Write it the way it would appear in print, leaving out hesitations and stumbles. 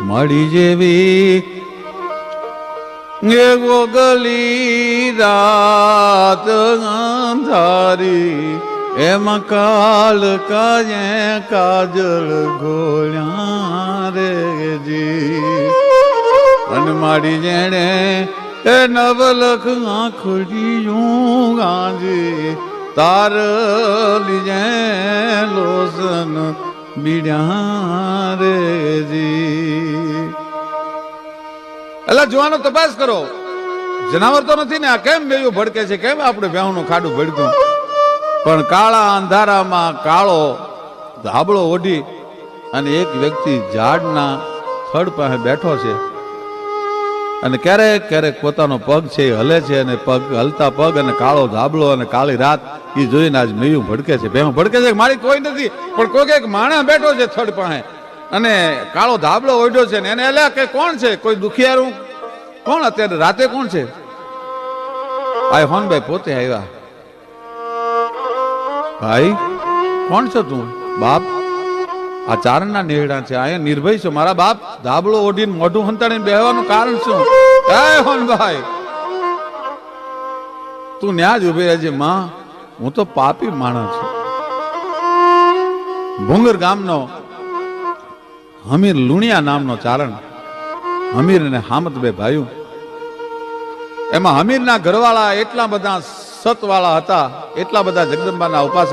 મળી જેવી ગોગલી રાત અંધારી એમાં કાલ કાજે કાજલ ઘોળ્યા રે જી અને મારી જેણે એ નવલખ આંખડીયું ગાંજી તાર લીજે લોસન બીડ્યા રે જી. એટલે જોવાનો તપાસ કરો, જનાવર તો નથી ને આ કેમ બેયું ભડકે છે, કેમ આપણે બેહુનું ખાડું ભડક્યું. પણ કાળા અંધારામાં કાળો ધાબળો ઓઢી અને એક વ્યક્તિ ઝાડના થડ પાસે બેઠો છે અને ક્યારેક ક્યારેક પોતાનો પગ છે એ હલે છે અને પગ હલતા પગ અને કાળો ધાબળો અને કાળી રાત એ જોઈને આજ મેયું ભડકે છે, ભેહું ભડકે છે. મારી કોઈ નથી પણ કોઈ એક માણસ બેઠો છે થડ પાસે અને કાળો ધાબળો ઓઢ્યો છે ને એને એટલે કે કોણ છે, કોઈ દુખિયારું કોણ, અત્યારે રાતે કોણ છે? આ હોનભાઈ પોતે આવ્યા. ભાઈ કોણ છો તું? બાપ આ ચારણના નેહડા છે, અહીંયા નિર્ભય છો. મારા બાપ ધાબળો ઓઢીને મોઢું હંતાડીને બેહવાનું કારણ શું? હે હોનભાઈ તું ન્યા જ ઉભી રહેજે માં, હું તો પાપી માણસ છું. ભુંગર ગામનો હમીર લુણિયા નામનો ચારણ, હમીર અને હામત બે ભાઈઓ. એમાં હમીરના ઘરવાળા એટલા બધા સતવાળા હતા, એટલા બધા જગદંબાના ઉપાસક